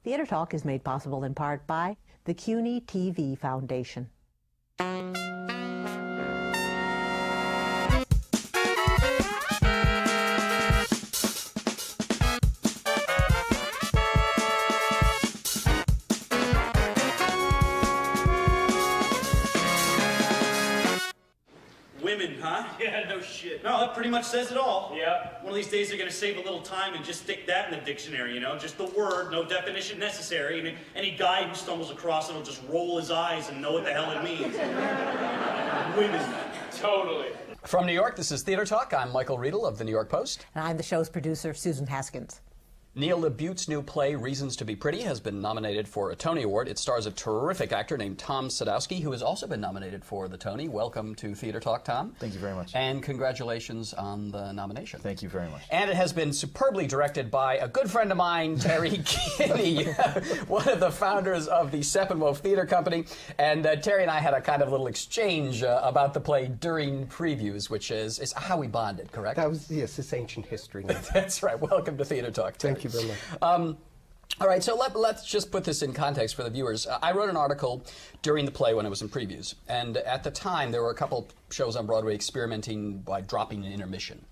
Theater Talk is made possible in part by the CUNY TV Foundation. Women, huh? Yeah, no shit. No, that pretty much says it all. Yeah. One of these days they're gonna save a little time and just stick that in the dictionary, you know? Just the word, no definition necessary, and any guy who stumbles across it will just roll his eyes and know what the hell it means. Women. Totally. From New York, this is Theater Talk. I'm Michael Riedel of the New York Post. And I'm the show's producer, Susan Haskins. Neil LaBute's new play, Reasons to be Pretty, has been nominated for a Tony Award. It stars a terrific actor named Tom Sadoski, who has also been nominated for the Tony. Welcome to Theater Talk, Tom. Thank you very much. And congratulations on the nomination. Thank you very much. And it has been superbly directed by a good friend of mine, Terry Kinney, one of the founders of the Steppenwolf Theater Company. And Terry and I had a kind of little exchange about the play during previews, which is how we bonded, correct? That was, yes, it's ancient history now. That's right. Welcome to Theater Talk, Terry. Thank you very much. All right, so let's just put this in context for the viewers. I wrote an article during the play when it was in previews, and at the time there were a couple shows on Broadway experimenting by dropping an intermission.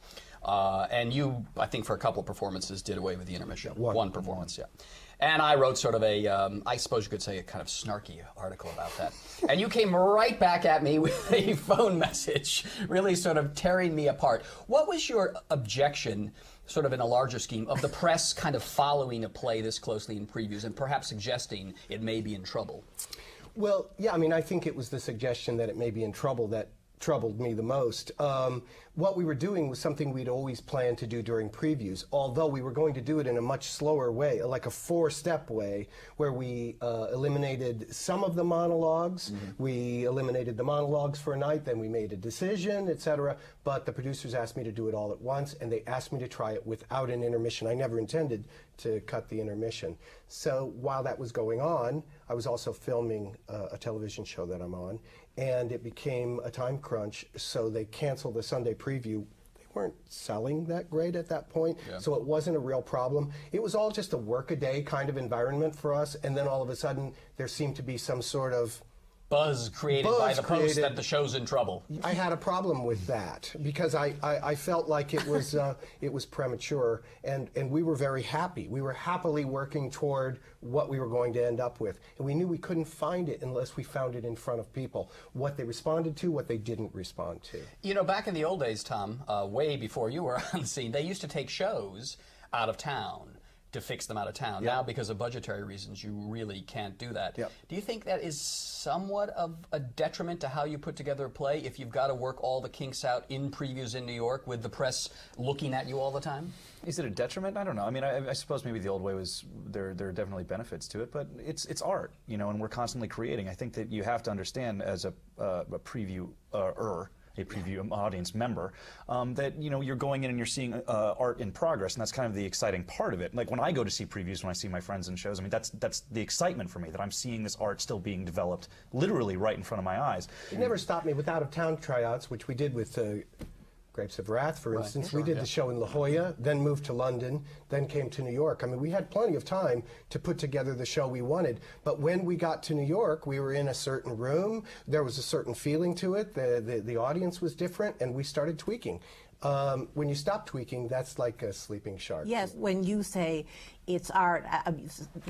And you, I think for a couple of performances, did away with the intermission. Yeah, one performance, yeah. And I wrote sort of a, I suppose you could say a kind of snarky article about that. And you came right back at me with a phone message, really sort of tearing me apart. What was your objection, sort of in a larger scheme, of the press kind of following a play this closely in previews and perhaps suggesting it may be in trouble? Well, yeah, I mean, I think it was the suggestion that it may be in trouble that troubled me the most. What we were doing was something we'd always planned to do during previews, although we were going to do it in a much slower way, like a four-step way, where we eliminated some of the monologues. Mm-hmm. We eliminated the monologues for a night, then we made a decision, etc. But the producers asked me to do it all at once, and they asked me to try it without an intermission. I never intended to cut the intermission. So while that was going on, I was also filming a television show that I'm on, and it became a time crunch, so they canceled the Sunday preview. They weren't selling that great at that point, so it wasn't a real problem. It was all just a work-a-day kind of environment for us, and then all of a sudden there seemed to be some sort of buzz created by the Post that the show's in trouble. I had a problem with that because I felt like it was premature, and we were very happy. We were happily working toward what we were going to end up with, and we knew we couldn't find it unless we found it in front of people. What they responded to, what they didn't respond to. You know, back in the old days, Tom, way before you were on the scene, they used to take shows out of town to fix them out of town. Now, because of budgetary reasons, you really can't do that. Do you think that is somewhat of a detriment to how you put together a play if you've got to work all the kinks out in previews in New York with the press looking at you all the time? Is it a detriment? I don't know. I mean, I suppose maybe the old way was, there are definitely benefits to it, but it's art, you know, and we're constantly creating. I think that you have to understand as a preview a preview audience member, that, you know, you're going in and you're seeing art in progress, and that's kind of the exciting part of it. Like when I go to see previews, when I see my friends in shows, I mean, that's the excitement for me, that I'm seeing this art still being developed literally right in front of my eyes. It never stopped me with out-of-town tryouts, which we did with Grapes of Wrath, for instance. We did the show in La Jolla, then moved to London, then came to New York. I mean, we had plenty of time to put together the show we wanted. But when we got to New York, we were in a certain room. There was a certain feeling to it. The audience was different, and we started tweaking. When you stop tweaking, that's like a sleeping shark. Yes, when you say it's art,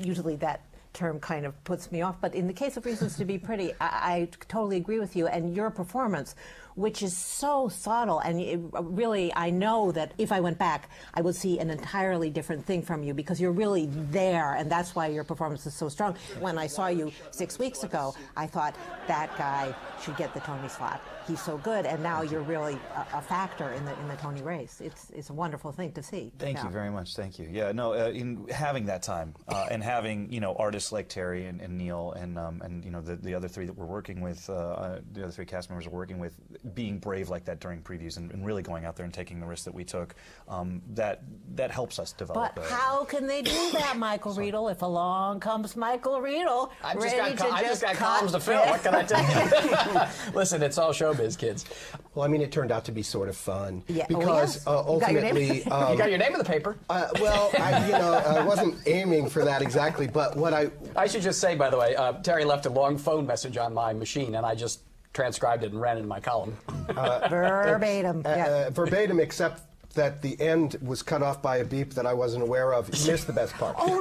usually that term kind of puts me off, but in the case of Reasons to be Pretty, I totally agree with you, and your performance, which is so subtle, and it really, I know that if I went back, I would see an entirely different thing from you, because you're really there, and that's why your performance is so strong. When I saw you 6 weeks ago, I thought, that guy should get the Tony slot. He's so good, and now you're really a factor in the Tony race. It's a wonderful thing to see. Thank you very much. Thank you. Yeah, no, in having that time and having, you know, artists like Terry and Neil and you know, the other three that we're working with, the other three cast members we're working with, being brave like that during previews and really going out there and taking the risk that we took, that helps us develop. But how can they do that, Michael Riedel, if along comes Michael Riedel? I just got columns to fill. What can I tell you? Listen, it's all showbiz, kids. Well, I mean, it turned out to be sort of fun. Yeah. Because ultimately... You got your name in the paper. Well, I wasn't aiming for that exactly, but what I should just say, by the way, Terry left a long phone message on my machine, and I just transcribed it and ran it in my column. Verbatim. Verbatim, except that the end was cut off by a beep that I wasn't aware of. You missed the best part. Oh,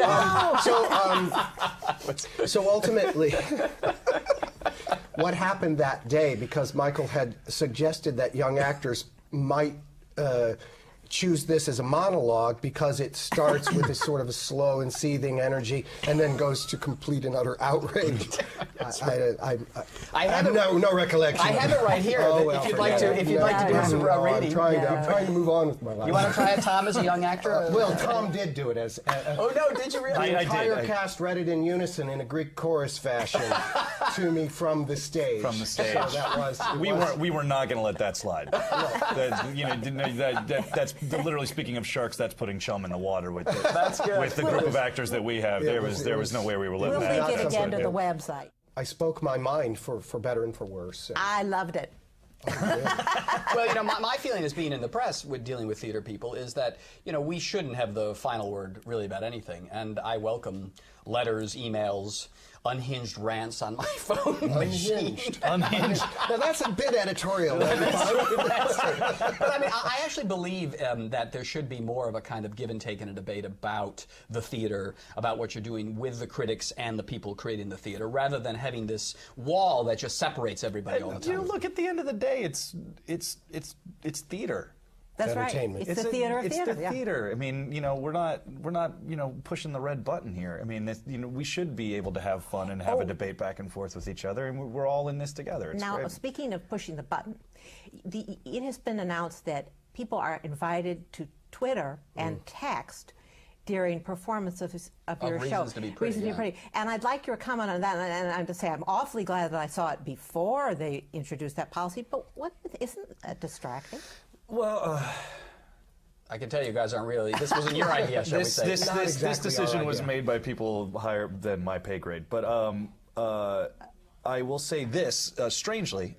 no! So ultimately, what happened that day, because Michael had suggested that young actors might choose this as a monologue because it starts with a sort of a slow and seething energy and then goes to complete and utter outrage. I have no recollection. I have it right here. If you'd like to do some reading. I'm trying to move on with my life. You want to try it, Tom, as a young actor? Well, Tom did do it as. Oh no, did you really? The entire cast read it in unison in a Greek chorus fashion to me from the stage. From the stage. So that was. We were not going to let that slide. That's literally speaking of sharks. That's putting chum in the water with the group of actors that we have. There was no way we were letting that. We'll link it again to the website. I spoke my mind for better and for worse. I loved it. Well, my feeling as being in the press with dealing with theater people is that, we shouldn't have the final word really about anything. And I welcome letters, emails, unhinged rants on my phone machine. Unhinged. Now that's a bit editorial. But I mean, I actually believe that there should be more of a kind of give and take in a debate about the theater, about what you're doing with the critics and the people creating the theater, rather than having this wall that just separates everybody all the time. Look, at the end of the day, it's theater. That's right. It's the theater of theater. It's the theater. I mean, we're not pushing the red button here. I mean, we should be able to have fun and have a debate back and forth with each other, and we're all in this together. It's now, great. Speaking of pushing the button, it has been announced that people are invited to Twitter and text during performance of your show. Reasons to be pretty. And I'd like your comment on that. And I'm to say I'm awfully glad that I saw it before they introduced that policy. But isn't that distracting? Well, I can tell you guys aren't really. This wasn't your idea, shall we say? This decision was made by people higher than my pay grade. But I will say this: strangely,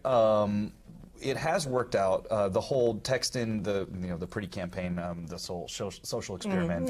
it has worked out. The whole text in the pretty campaign, the social experiment.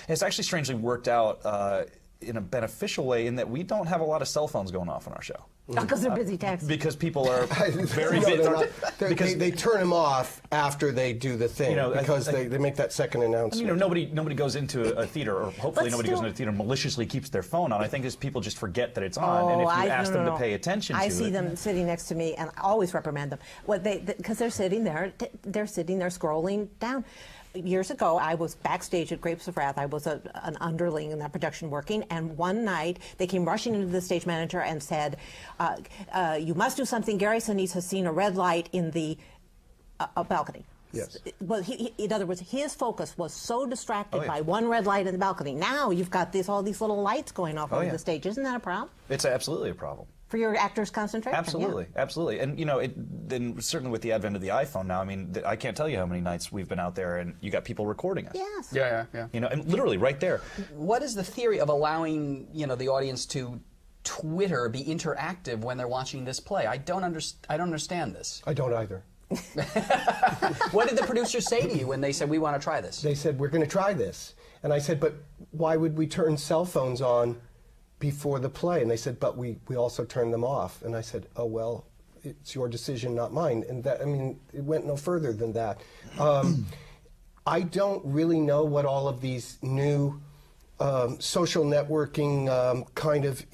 It's actually strangely worked out in a beneficial way in that we don't have a lot of cell phones going off on our show. Because they're busy texting. Because people are very busy. They turn them off after they do the thing because they make that second announcement. Nobody goes into a theater, or hopefully nobody goes into a theater and maliciously keeps their phone on. I think people just forget that it's on, and if you ask them to pay attention to it. I see them sitting next to me, and I always reprimand them. Because they're sitting there scrolling down. Years ago, I was backstage at Grapes of Wrath. I was an underling in that production working, and one night they came rushing into the stage manager and said, you must do something. Gary Sinise has seen a red light in the balcony. Yes. Well, in other words, his focus was so distracted by one red light in the balcony. Now you've got all these little lights going off over the stage. Isn't that a problem? It's absolutely a problem. For your actors' concentration? Absolutely, absolutely. And, then certainly with the advent of the iPhone now, I mean, I can't tell you how many nights we've been out there and you got people recording us. Yes. Yeah. And literally right there. What is the theory of allowing, the audience to Twitter be interactive when they're watching this play? I don't understand this. I don't either. What did the producers say to you when they said, we want to try this? They said, we're going to try this. And I said, but why would we turn cell phones on before the play? And they said, but we also turned them off. And I said, oh, well, it's your decision, not mine. And that, it went no further than that. I don't really know what all of these new social networking kind of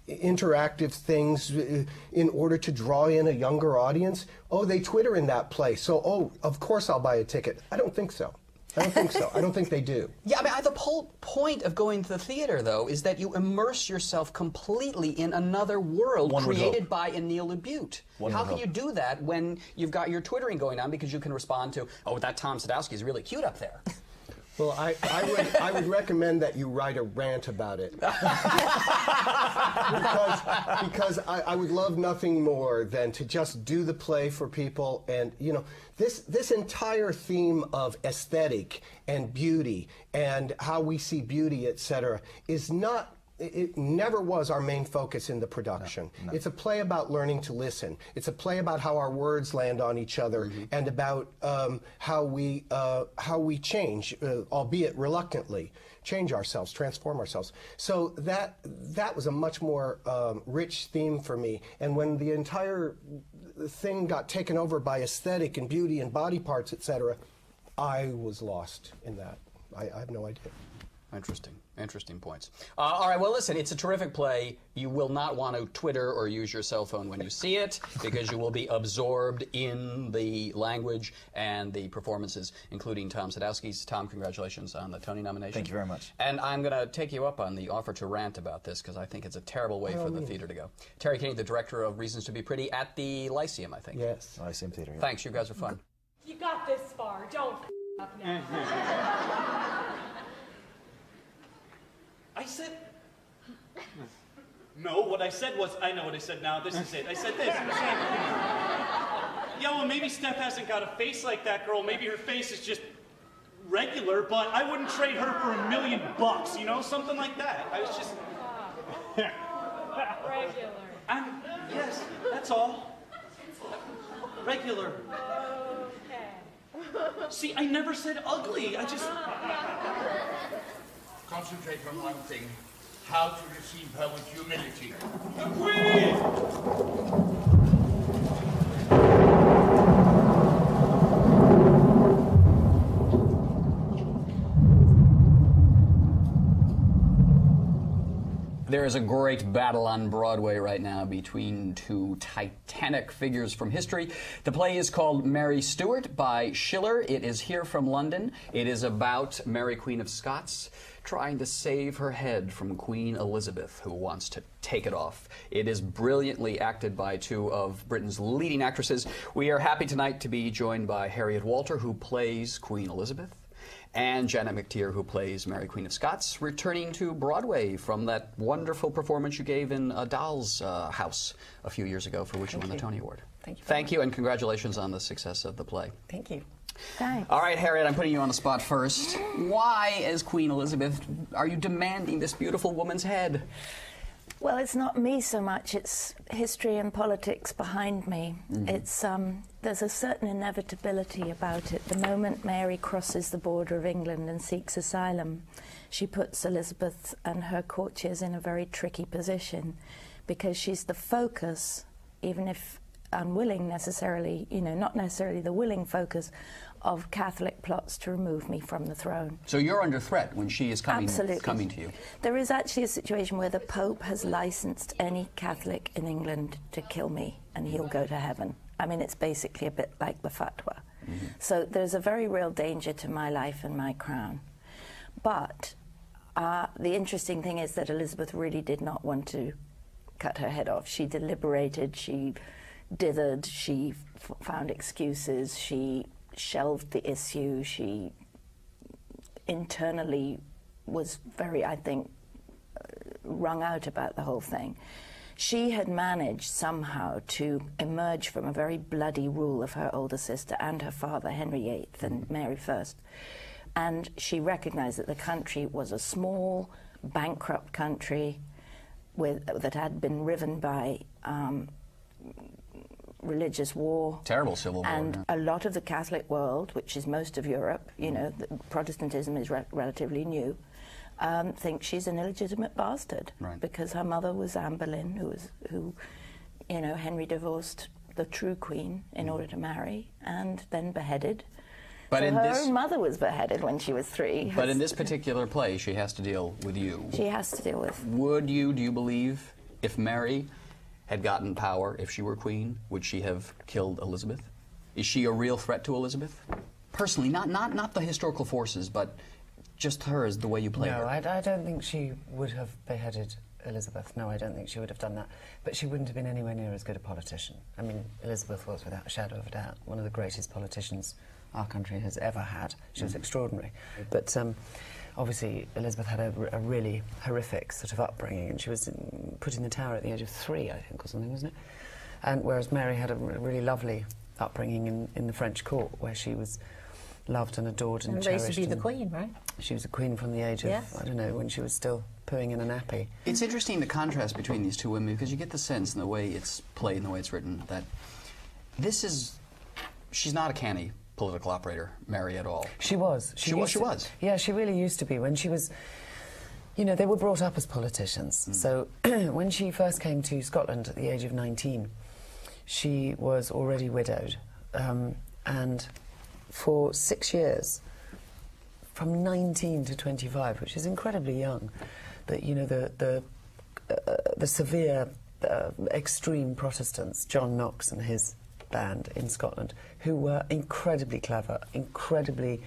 interactive things in order to draw in a younger audience. Oh, they Twitter in that play, so of course I'll buy a ticket. I don't think so. I don't think they do. Yeah, the whole point of going to the theater, though, is that you immerse yourself completely in another world created by Anil Labute. How can you do that when you've got your Twittering going on because you can respond to, oh, that Tom Sadoski is really cute up there? Well, I would recommend that you write a rant about it. because I would love nothing more than to just do the play for people. And, you know, this entire theme of aesthetic and beauty and how we see beauty, etc., is not... It never was our main focus in the production. No. It's a play about learning to listen. It's a play about how our words land on each other and about how we change, albeit reluctantly, change ourselves, transform ourselves. So that was a much more rich theme for me. And when the entire thing got taken over by aesthetic and beauty and body parts, etc., I was lost in that. I have no idea. Interesting. Interesting points. All right, well, listen, it's a terrific play. You will not want to Twitter or use your cell phone when you see it, because you will be absorbed in the language and the performances, including Tom Sadoski's. Tom, congratulations on the Tony nomination. Thank you very much. And I'm going to take you up on the offer to rant about this, because I think it's a terrible way for the theater to go. Terry Kinney, the director of Reasons to be Pretty at the Lyceum, I think. Yes. Lyceum Theater, yeah. Thanks, you guys are fun. You got this far, don't up now. I said... No, what I said was... I know what I said now. This is it. I said this. Yeah, well, maybe Steph hasn't got a face like that girl. Maybe her face is just regular, but I wouldn't trade her for $1 million, you know? Something like that. I was just... Regular. Yes, that's all. Regular. Okay. See, I never said ugly. I just... Concentrate on one thing, how to receive her with humility. The Queen! There is a great battle on Broadway right now between two titanic figures from history. The play is called Mary Stuart by Schiller. It is here from London. It is about Mary, Queen of Scots, trying to save her head from Queen Elizabeth, who wants to take it off. It is brilliantly acted by two of Britain's leading actresses. We are happy tonight to be joined by Harriet Walter, who plays Queen Elizabeth, and Janet McTeer, who plays Mary, Queen of Scots, returning to Broadway from that wonderful performance you gave in A Doll's House a few years ago, for which you won the Tony Award. Thank you. Thank you, and congratulations on the success of the play. Thank you. Thanks. All right, Harriet, I'm putting you on the spot first. Why, as Queen Elizabeth, are you demanding this beautiful woman's head? Well, it's not me so much, it's history and politics behind me. It's there's a certain inevitability about it. The moment Mary crosses the border of England and seeks asylum, she puts Elizabeth and her courtiers in a very tricky position, because she's the focus, even if unwilling necessarily, you know, not necessarily the willing focus of Catholic plots to remove me from the throne. So you're under threat when she is coming Absolutely. To you. There is actually a situation where the Pope has licensed any Catholic in England to kill me, and he'll go to heaven. I mean, it's basically a bit like the fatwa. So there's a very real danger to my life and my crown. But the interesting thing is that Elizabeth really did not want to cut her head off. She deliberated, she dithered, she found excuses, she shelved the issue, she internally was very, I think, wrung out about the whole thing. She had managed somehow to emerge from a very bloody rule of her older sister and her father, Henry VIII and Mary I. And she recognized that the country was a small, bankrupt country that had been riven by religious war. Terrible civil war. And a lot of the Catholic world, which is most of Europe, you know, Protestantism is relatively new, thinks she's an illegitimate bastard. Right. Because her mother was Anne Boleyn, who, you know, Henry divorced the true queen in order to marry, and then beheaded. But so her own mother was beheaded when she was 3. But in this particular play, she has to deal with you. She has to deal with. Do you believe, if Mary had gotten power, if she were queen, would she have killed Elizabeth? Is she a real threat to Elizabeth? Personally, not the historical forces, but just her as the way you play her. No, I don't think she would have beheaded Elizabeth. No, I don't think she would have done that. But she wouldn't have been anywhere near as good a politician. I mean, Elizabeth was, without a shadow of a doubt, one of the greatest politicians our country has ever had. She was extraordinary. But obviously Elizabeth had a really horrific sort of upbringing, and she was put in the Tower at the age of 3, I think, or something, wasn't it? And whereas Mary had a really lovely upbringing in the French court, where she was loved and adored and cherished. Raised to be the queen, right? She was a queen from the age of, I don't know, when she was still pooing in a nappy. It's interesting, the contrast between these two women, because you get the sense in the way it's played and the way it's written that she's not a canny political operator, Mary, at all. She was. She was. Yeah, she really used to be. When she was, you know, they were brought up as politicians. So when she first came to Scotland at the age of 19, she was already widowed. And for 6 years, from 19 to 25, which is incredibly young, that, you know, the severe, extreme Protestants, John Knox and his band in Scotland, who were incredibly clever, incredibly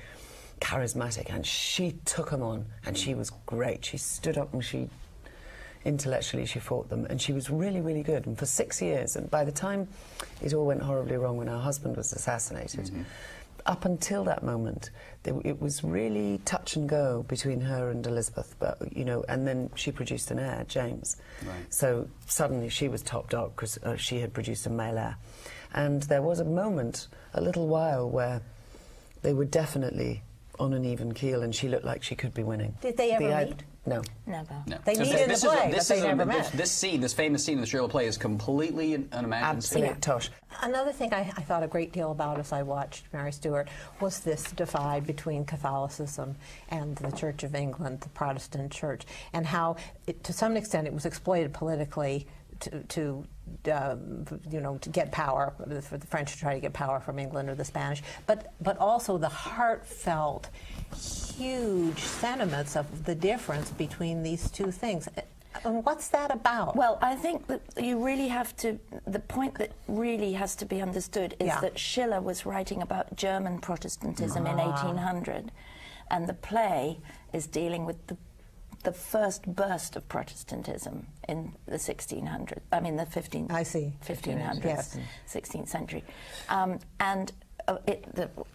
charismatic, and she took them on, and she was great. She stood up and intellectually she fought them, and she was really, really good. And for 6 years, and by the time it all went horribly wrong when her husband was assassinated, up until that moment, it was really touch and go between her and Elizabeth. But, you know, and then she produced an heir, James. Right. So suddenly she was top dog because she had produced a male heir. And there was a moment, a little while, where they were definitely on an even keel, and she looked like she could be winning. Did they ever meet? No. Never. No. They meet in the play, but they never met. This famous scene in the serial play is completely unimagined. Absolute tosh. Another thing I thought a great deal about as I watched Mary Stuart was this divide between Catholicism and the Church of England, the Protestant Church, and how, to some extent, it was exploited politically to get power, for the French to try to get power from England or the Spanish, but also the heartfelt, huge sentiments of the difference between these two things. And what's that about? Well, I think that you really have to, the point that really has to be understood is that Schiller was writing about German Protestantism in 1800, and the play is dealing with the first burst of Protestantism in the 1600s. I mean, the 1500s, yes. 16th century.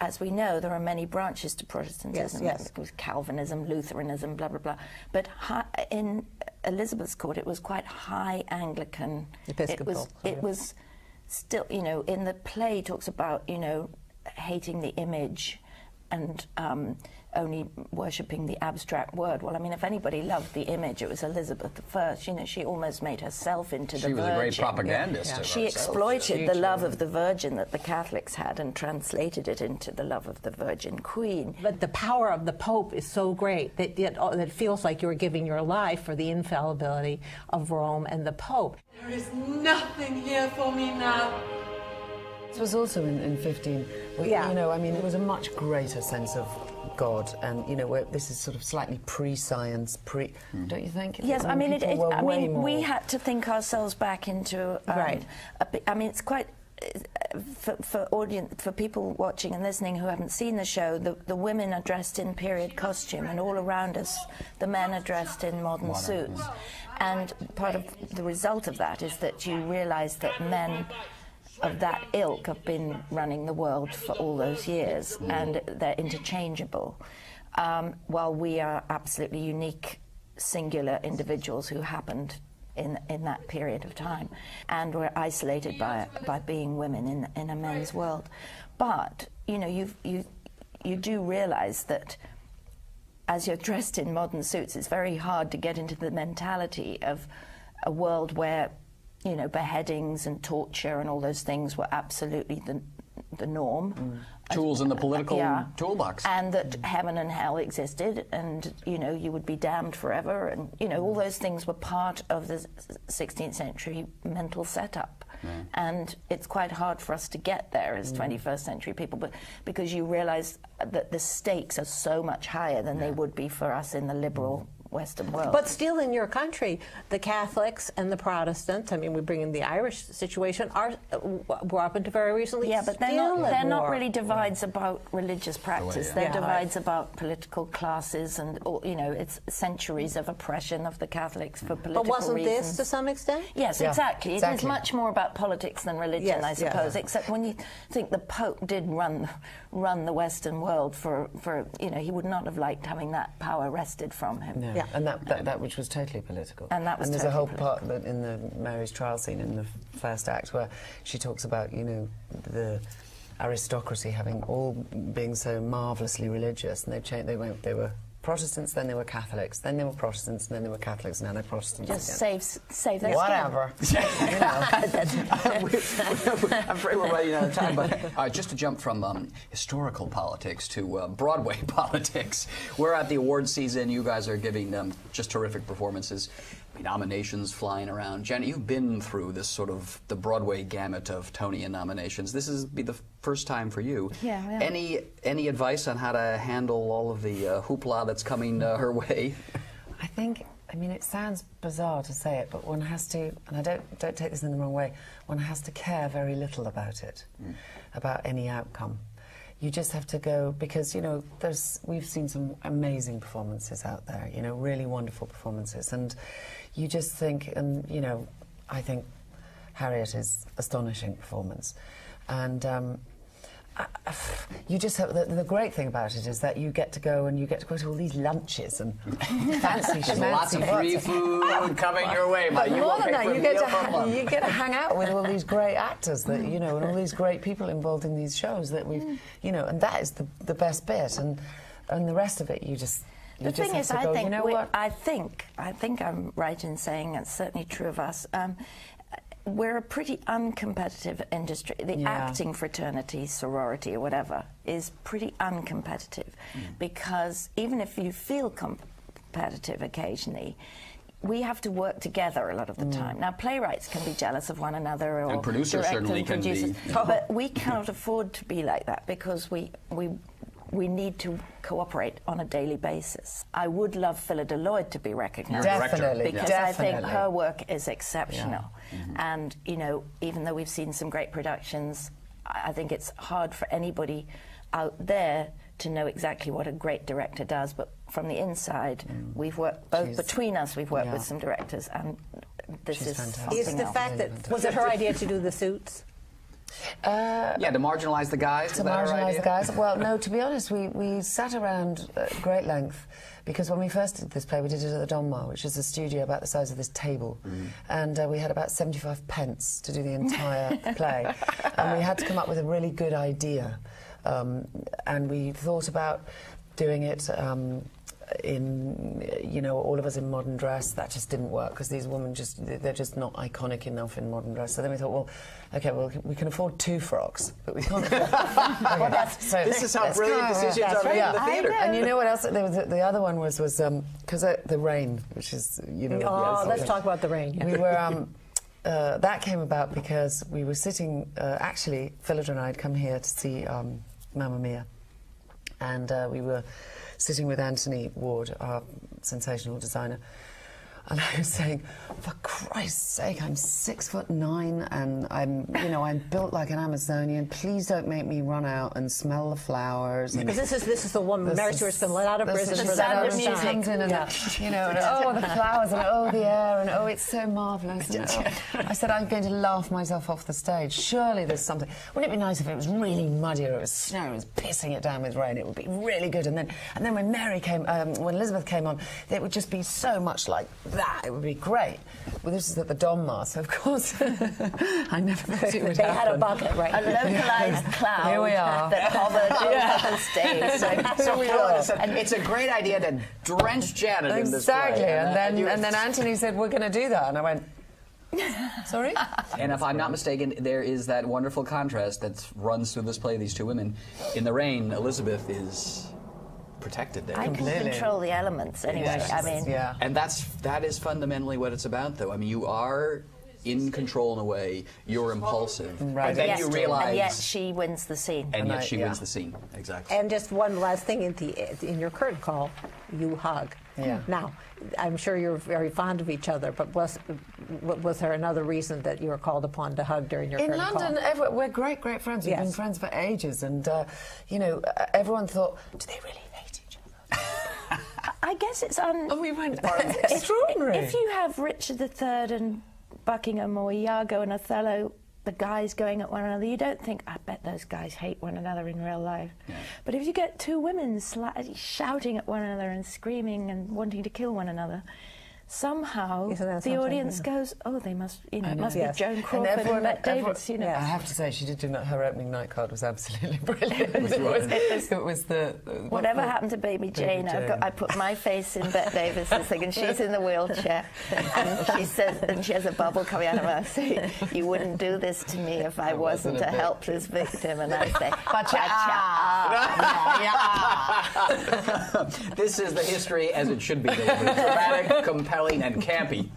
As we know, there are many branches to Protestantism. Yes. With Calvinism, Lutheranism, blah, blah, blah. But in Elizabeth's court, it was quite high Anglican. Episcopal. It was still, you know, in the play talks about, you know, hating the image and only worshipping the abstract word. Well, I mean, if anybody loved the image, it was Elizabeth I. You know, she almost made herself into the Virgin. She was a great propagandist. She exploited the love of the Virgin that the Catholics had and translated it into the love of the Virgin Queen. But the power of the Pope is so great that it feels like you're giving your life for the infallibility of Rome and the Pope. There is nothing here for me now. This was also in 15. You know, I mean, it was a much greater sense of God, and you know, where this is sort of slightly pre-science, don't you think? Yes, I mean, we had to think ourselves back into I mean, it's quite for people watching and listening who haven't seen the show. The women are dressed in period costume, and all around us, the men are dressed in modern suits. And part of the result of that is that you realise that men of that ilk have been running the world for all those years, and they're interchangeable, while we are absolutely unique, singular individuals who happened in that period of time, and we're isolated by being women in a men's world. But you know, you do realise that as you're dressed in modern suits, it's very hard to get into the mentality of a world where, you know, beheadings and torture and all those things were absolutely the norm. Tools in the political toolbox. And that heaven and hell existed, and, you know, you would be damned forever, and, you know, all those things were part of the 16th century mental setup. And it's quite hard for us to get there as 21st century people, but because you realise that the stakes are so much higher than they would be for us in the liberal Western world. But still in your country, the Catholics and the Protestants, I mean, we bring in the Irish situation, were up until very recently but they're not really divides about religious practice. They're divides about political classes and, you know, it's centuries of oppression of the Catholics for political reasons. But wasn't this to some extent? Yes, exactly. It is much more about politics than religion, I suppose, except when you think the Pope did run the Western world for, you know, he would not have liked having that power wrested from him. No. And that which was totally political. And that was there's totally a whole political. part that in the Mary's trial scene in the first act where she talks about, you know, the aristocracy having all being so marvellously religious, and they were Protestants, then they were Catholics, then they were Protestants, and then they were Catholics, and now they're Protestants Just again. save their Whatever. You know. I'm afraid we're running out of time, but just to jump from historical politics to Broadway politics, we're at the awards season. You guys are giving just terrific performances. Nominations flying around. Janet, you've been through this sort of the Broadway gamut of Tony Nominations. This is be the first time for you. Yeah. Any advice on how to handle all of the hoopla that's coming her way? I mean, it sounds bizarre to say it, but one has to, and I don't take this in the wrong way, one has to care very little about it, about any outcome. You just have to go, because, you know, we've seen some amazing performances out there, you know, really wonderful performances, and you just think, and, you know, I think Harriet is astonishing performance, and you just have, the great thing about it is that you get to go to all these lunches and fancy schmancy. Lots of free food coming your way. But more than that, you get to hang out with all these great actors that, you know, and all these great people involved in these shows that we've, you know, and that is the best bit, and the rest of it you just. The thing is, I think I'm right in saying it's certainly true of us. We're a pretty uncompetitive industry. The acting fraternity, sorority, or whatever, is pretty uncompetitive because even if you feel competitive occasionally, we have to work together a lot of the time. Now, playwrights can be jealous of one another, or and producers certainly can be. But we cannot afford to be like that because we need to cooperate on a daily basis. I would love Philida Lloyd to be recognised. Definitely. Because I think her work is exceptional. And, you know, even though we've seen some great productions, I think it's hard for anybody out there to know exactly what a great director does, but from the inside, we've worked, between us, we've worked with some directors, and this is something else. Is the fact that, was it her idea to do the suits? To marginalise the guys? To marginalise the guys? Well, no, to be honest, we sat around at great length, because when we first did this play, we did it at the Donmar, which is a studio about the size of this table, and we had about 75 pence to do the entire play, and we had to come up with a really good idea, and we thought about doing it in, you know, all of us in modern dress. That just didn't work because these women they're just not iconic enough in modern dress. So then we thought, well, okay, well, we can afford 2 frocks, but we can't afford this is how brilliant decisions are made in the theatre. And you know what else? The other one was because the rain, which is, you know. Let's talk about the rain. We were that came about because we were sitting. Actually, Philida and I had come here to see Mamma Mia, and we were sitting with Anthony Ward, our sensational designer, and I was saying, for Christ's sake, I'm 6'9", and I'm built like an Amazonian. Please don't make me run out and smell the flowers. Because this is the one Mary Stuart's been let out of prison for that music. You know, and oh, the flowers, and oh, the air, and oh, it's so marvellous. I said, I'm going to laugh myself off the stage. Surely there's something. Wouldn't it be nice if it was really muddy, or it was snow, it was pissing it down with rain? It would be really good. And then when Mary came, when Elizabeth came on, it would just be so much like that. It would be great. Well, this is at the Donmar, so of course I never thought it would They happen. had a bucket, right? A localised cloud Here we are. that hovered over the stage. So we it's a great idea to drench Janet in this play. Exactly, and then Anthony said, we're going to do that, and I went, sorry? And if I'm not mistaken, there is that wonderful contrast that runs through this play, these two women. In the rain, Elizabeth is protected there. I can control the elements anyway. Yes. I mean, and that is fundamentally what it's about, though. I mean, you are in control in a way, you're impulsive. Right. And then you realize... And yet she wins the scene. And yet she wins the scene, exactly. And just one last thing, in your curtain call, you hug. Yeah. Now, I'm sure you're very fond of each other, but was there another reason that you were called upon to hug during your curtain call? In London, we're great friends. We've been friends for ages, and you know, everyone thought, do they really hate each other? I guess it's we went extraordinary. If you have Richard III and Buckingham or Iago and Othello, the guys going at one another, you don't think, I bet those guys hate one another in real life. Yeah. But if you get two women shouting at one another and screaming and wanting to kill one another, somehow the audience goes, oh, they must, you know, it must be Joan Crawford and Bette Davis, you know. I have to say, she did do that. Her opening night card was absolutely brilliant. It was the whatever happened to Baby Jane? I put my face in Bette Davis's thing, and she's in the wheelchair, and she says, and she has a bubble coming out of her. Saying, "You wouldn't do this to me if I wasn't a helpless victim," and I say, "Bacha." This is the history as it should be delivered: dramatic, compelling, and campy.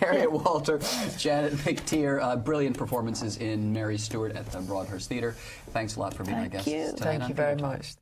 Harriet Walter, Janet McTeer, brilliant performances in Mary Stuart at the Broadhurst Theatre. Thanks a lot for being my guest tonight. Thank you very much.